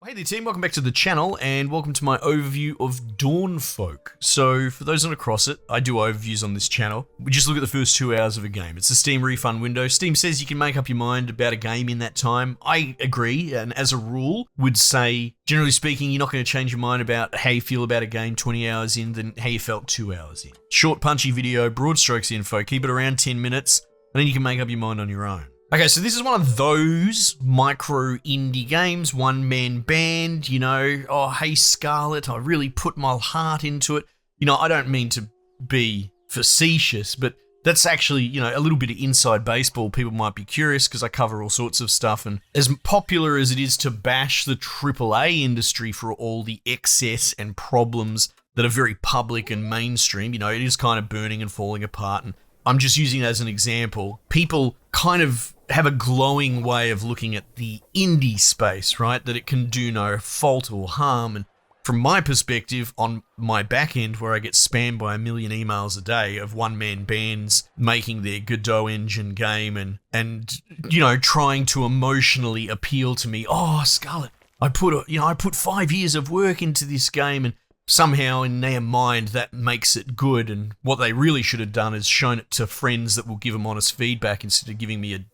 Hey there team, welcome back to the channel and welcome to my overview of Dawnfolk. So for those not across it, I do overviews on this channel. We just look at the first 2 hours of a game. It's a Steam refund window. Steam says you can make up your mind about a game in that time. I agree, and as a rule would say, generally speaking, you're not going to change your mind about how you feel about a game 20 hours in than how you felt 2 hours in. Short punchy video, broad strokes info, keep it around 10 minutes, and then you can make up your mind on your own. Okay, so this is one of those micro indie games, one-man band, oh, hey Scarlett, I really put my heart into it. I don't mean to be facetious, but that's actually, a little bit of inside baseball. People might be curious because I cover all sorts of stuff, and as popular as it is to bash the AAA industry for all the excess and problems that are very public and mainstream, it is kind of burning and falling apart, and I'm just using it as an example. People kind of have a glowing way of looking at the indie space, right? That it can do no fault or harm. And from my perspective, on my back end, where I get spammed by 1 million emails a day of one-man bands making their Godot engine game and trying to emotionally appeal to me. Oh, Scarlett, I put 5 years of work into this game, and somehow in their mind that makes it good, and what they really should have done is shown it to friends that will give them honest feedback instead of giving me a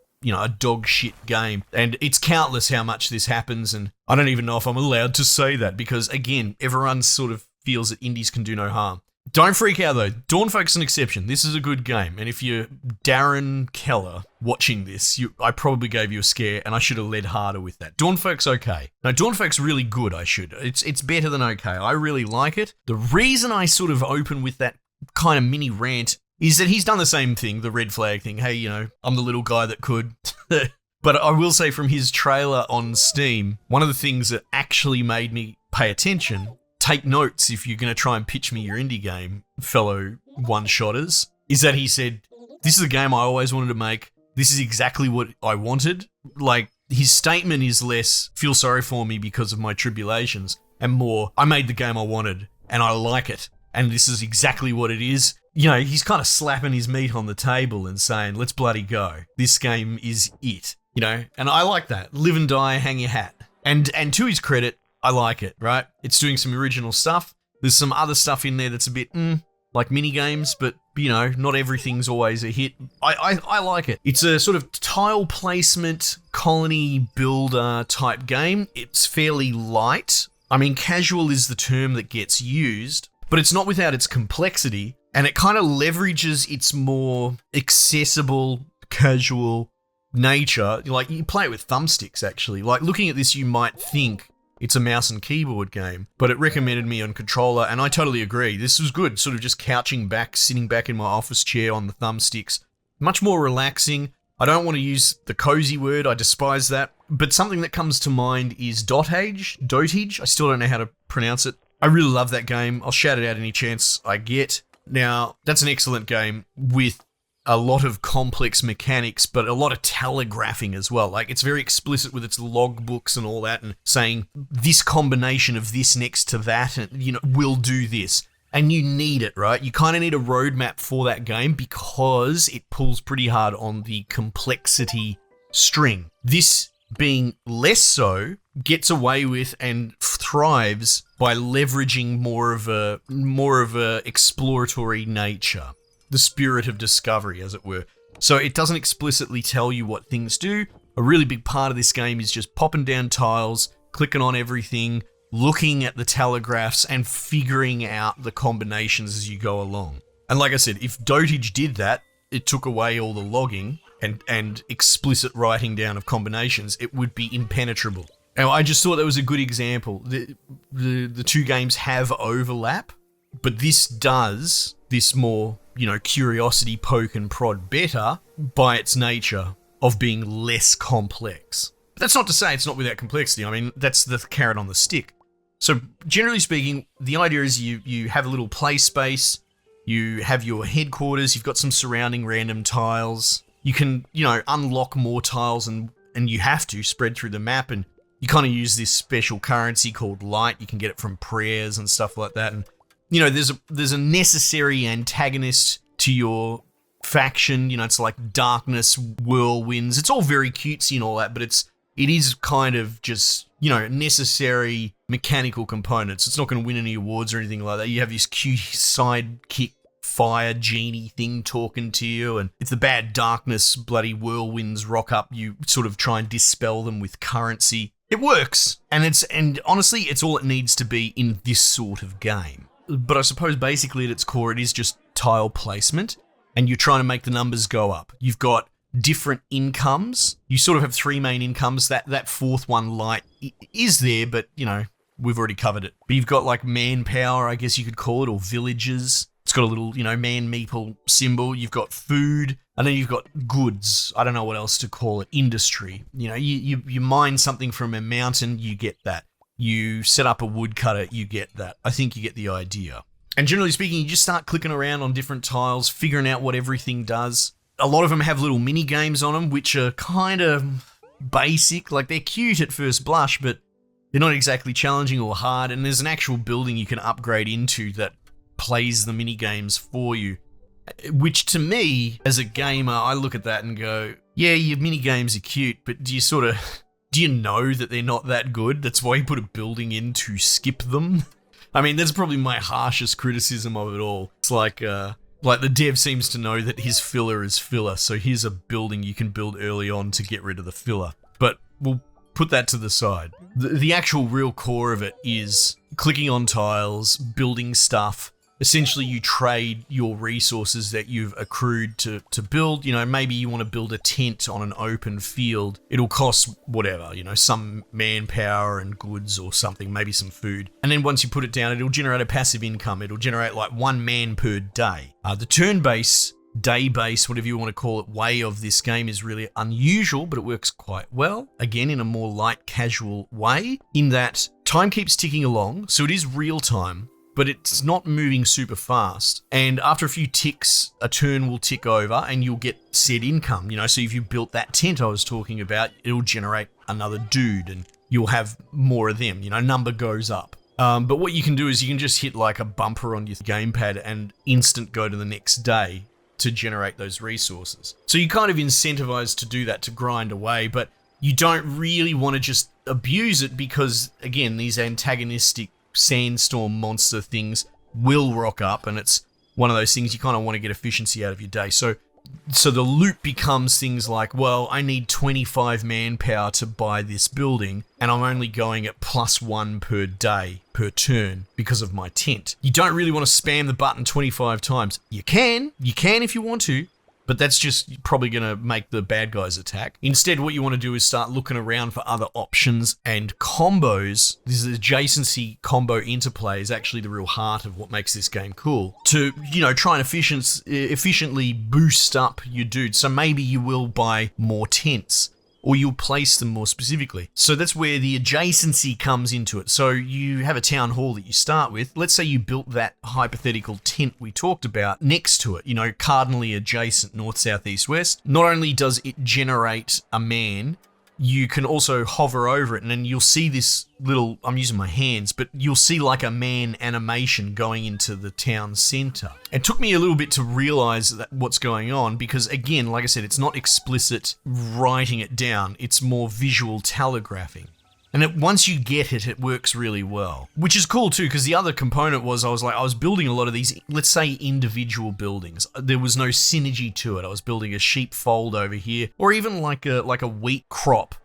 dog shit game. And it's countless how much this happens, and I don't even know if I'm allowed to say that because, again, everyone sort of feels that indies can do no harm. Don't freak out though, Dawnfolk's an exception. This is a good game, and if you're Darren Keller watching this, I probably gave you a scare, and I should have led harder with that. Dawnfolk's okay. No, Dawnfolk's really good, It's better than okay. I really like it. The reason I sort of open with that kind of mini rant is that he's done the same thing, the red flag thing. Hey, I'm the little guy that could. But I will say from his trailer on Steam, one of the things that actually made me pay attention, take notes if you're going to try and pitch me your indie game, fellow one-shotters, is that he said, this is a game I always wanted to make. This is exactly what I wanted. Like, his statement is less, feel sorry for me because of my tribulations, and more, I made the game I wanted, and I like it, and this is exactly what it is. He's kind of slapping his meat on the table and saying, let's bloody go. This game is it, and I like that. Live and die, hang your hat. And to his credit, I like it, right? It's doing some original stuff. There's some other stuff in there that's a bit, like mini games, but, not everything's always a hit. I like it. It's a sort of tile placement, colony builder type game. It's fairly light. I mean, casual is the term that gets used, but it's not without its complexity. And it kind of leverages its more accessible, casual nature. Like, you play it with thumbsticks, actually. Like, looking at this, you might think it's a mouse and keyboard game, but it recommended me on controller, and I totally agree. This was good, sort of just couching back, sitting back in my office chair on the thumbsticks. Much more relaxing. I don't want to use the cozy word, I despise that, but something that comes to mind is dotage. I still don't know how to pronounce it. I really love that game. I'll shout it out any chance I get. Now, that's an excellent game with a lot of complex mechanics, but a lot of telegraphing as well. Like, it's very explicit with its logbooks and all that, and saying this combination of this next to that, and, will do this. And you need it, right? You kind of need a roadmap for that game because it pulls pretty hard on the complexity string. This, being less so, gets away with and thrives by leveraging more of a exploratory nature, the spirit of discovery, as it were. So it doesn't explicitly tell you what things do. A really big part of this game is just popping down tiles, clicking on everything, looking at the telegraphs, and figuring out the combinations as you go along. And like I said, if Dotage did that, it took away all the logging and explicit writing down of combinations, it would be impenetrable. And I just thought that was a good example. The two games have overlap, but this does this more, curiosity poke and prod better by its nature of being less complex. But that's not to say it's not without complexity. I mean, that's the carrot on the stick. So generally speaking, the idea is you have a little play space, you have your headquarters, you've got some surrounding random tiles. You can, unlock more tiles and you have to spread through the map, and you kind of use this special currency called light. You can get it from prayers and stuff like that. And, there's a necessary antagonist to your faction. It's like darkness, whirlwinds. It's all very cutesy and all that, but it's it is kind of just, necessary mechanical components. It's not going to win any awards or anything like that. You have this cute sidekick fire genie thing talking to you, and if the bad darkness bloody whirlwinds rock up, you sort of try and dispel them with currency. It works, and honestly, it's all it needs to be in this sort of game. But I suppose basically at its core, it is just tile placement, and you're trying to make the numbers go up. You've got different incomes. You sort of have three main incomes. That fourth one, light, is there, but, we've already covered it. But you've got like manpower, I guess you could call it, or villages. It's got a little, man meeple symbol. You've got food, and then you've got goods. I don't know what else to call it. Industry. You mine something from a mountain, you get that. You set up a woodcutter, you get that. I think you get the idea. And generally speaking, you just start clicking around on different tiles, figuring out what everything does. A lot of them have little mini games on them, which are kind of basic. Like, they're cute at first blush, but they're not exactly challenging or hard. And there's an actual building you can upgrade into that plays the mini games for you, which to me, as a gamer, I look at that and go, yeah, your mini games are cute, but do you know that they're not that good? That's why you put a building in to skip them. I mean, that's probably my harshest criticism of it all. It's like the dev seems to know that his filler is filler, so here's a building you can build early on to get rid of the filler. But we'll put that to the side. The actual real core of it is clicking on tiles, building stuff. Essentially, you trade your resources that you've accrued to build. Maybe you want to build a tent on an open field. It'll cost whatever, some manpower and goods or something, maybe some food. And then once you put it down, it'll generate a passive income. It'll generate like 1 man per day. The turn-based, day-based, whatever you want to call it, way of this game is really unusual, but it works quite well. Again, in a more light, casual way, in that time keeps ticking along, so it is real time, but it's not moving super fast. And after a few ticks, a turn will tick over and you'll get said income. So if you built that tent I was talking about, it'll generate another dude and you'll have more of them. Number goes up. But what you can do is you can just hit like a bumper on your gamepad and instant go to the next day to generate those resources. So you kind of incentivized to do that, to grind away, but you don't really want to just abuse it because, again, these antagonistic sandstorm monster things will rock up, and it's one of those things you kind of want to get efficiency out of your day. So the loop becomes things like, well, I need 25 manpower to buy this building, and I'm only going at +1 per day, per turn, because of my tent. You don't really want to spam the button 25 times. You can if you want to, but that's just probably going to make the bad guys attack. Instead, what you want to do is start looking around for other options and combos. This adjacency combo interplay is actually the real heart of what makes this game cool. To, try and efficiently boost up your dude. So maybe you will buy more tents, or you'll place them more specifically. So that's where the adjacency comes into it. So you have a town hall that you start with. Let's say you built that hypothetical tent we talked about next to it, cardinally adjacent, north, south, east, west. Not only does it generate a man, you can also hover over it and then you'll see this little, I'm using my hands, but you'll see like a man animation going into the town center. It took me a little bit to realize that what's going on because, again, like I said, it's not explicit writing it down. It's more visual telegraphing. And once you get it, it works really well. Which is cool too, because the other component was I was building a lot of these, let's say, individual buildings. There was no synergy to it. I was building a sheepfold over here, or even like a wheat crop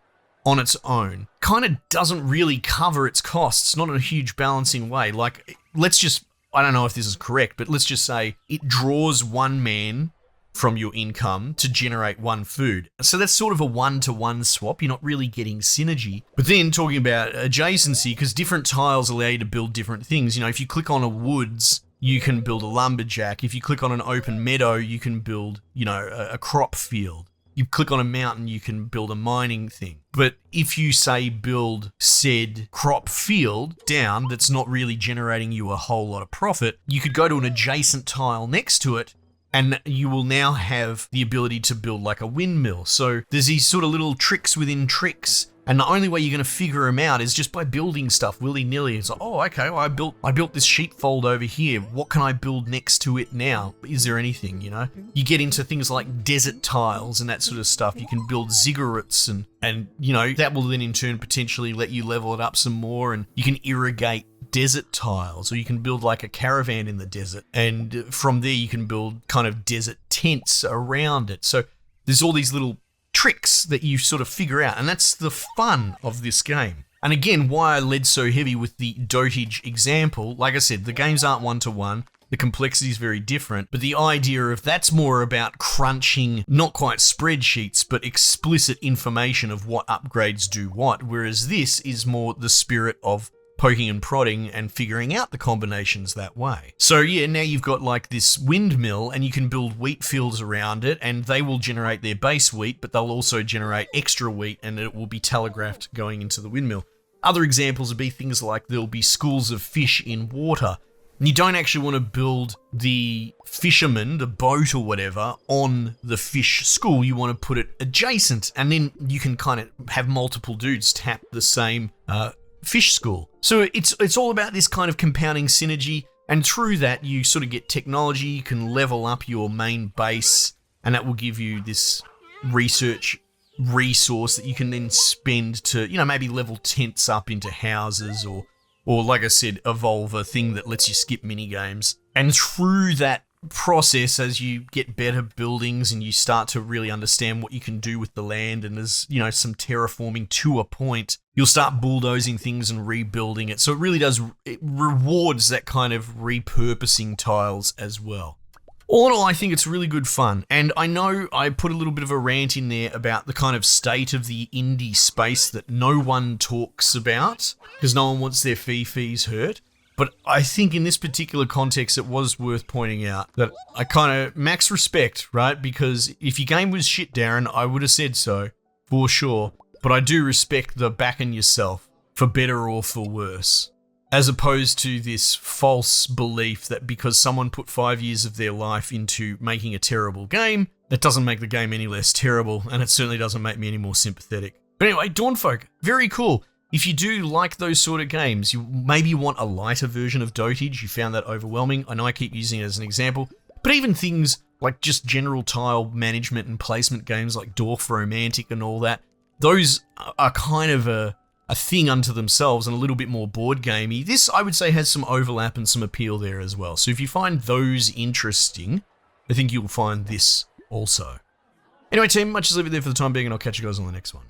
on its own. Kind of doesn't really cover its costs, not in a huge balancing way. Like, I don't know if this is correct, but let's just say it draws 1 man from your income to generate 1 food. So that's sort of a 1-to-1 swap. You're not really getting synergy. But then talking about adjacency, because different tiles allow you to build different things. If you click on a woods, you can build a lumberjack. If you click on an open meadow, you can build, a crop field. You click on a mountain, you can build a mining thing. But if you say build said crop field down that's not really generating you a whole lot of profit, you could go to an adjacent tile next to it and you will now have the ability to build like a windmill. So there's these sort of little tricks within tricks, And the only way you're going to figure them out is just by building stuff willy-nilly. It's like, oh, okay, well, I built this sheepfold over here. What can I build next to it now? Is there anything, you know? You get into things like desert tiles and that sort of stuff. You can build ziggurats and you know, that will then in turn potentially let you level it up some more, and you can irrigate desert tiles, or you can build like a caravan in the desert, and from there you can build kind of desert tents around it. So there's all these little tricks that you sort of figure out, and that's the fun of this game. And again, why I led so heavy with the dotage example, like I said, the games aren't one-to-one, the complexity is very different, but the idea of that's more about crunching, not quite spreadsheets, but explicit information of what upgrades do what, whereas this is more the spirit of poking and prodding and figuring out the combinations that way. So yeah, now you've got like this windmill and you can build wheat fields around it, and they will generate their base wheat, but they'll also generate extra wheat, and it will be telegraphed going into the windmill. Other examples would be things like there'll be schools of fish in water. And you don't actually want to build the fisherman, the boat or whatever, on the fish school. You want to put it adjacent, and then you can kind of have multiple dudes tap the same fish school. So it's all about this kind of compounding synergy, and through that you sort of get technology. You can level up your main base, and that will give you this research resource that you can then spend to, you know, maybe level tents up into houses, or like I said, evolve a thing that lets you skip mini games. And through that process, as you get better buildings and you start to really understand what you can do with the land, and there's, you know, some terraforming to a point, you'll start bulldozing things and rebuilding it. So it really does, it rewards that kind of repurposing tiles as well. All in all, I think it's really good fun. And I know I put a little bit of a rant in there about the kind of state of the indie space that no one talks about, because no one wants their fees hurt. But I think in this particular context, it was worth pointing out that I kind of max respect, right? Because if your game was shit, Darren, I would have said so, for sure. But I do respect the backing yourself, for better or for worse. As opposed to this false belief that because someone put 5 years of their life into making a terrible game, that doesn't make the game any less terrible, and it certainly doesn't make me any more sympathetic. But anyway, Dawnfolk, very cool. If you do like those sort of games, you maybe want a lighter version of dotage, you found that overwhelming. I know I keep using it as an example, but even things like just general tile management and placement games like Dwarf Romantic and all that, those are kind of a thing unto themselves and a little bit more board gamey. This, I would say, has some overlap and some appeal there as well. So if you find those interesting, I think you'll find this also. Anyway, team, much as leave it there for the time being, and I'll catch you guys on the next one.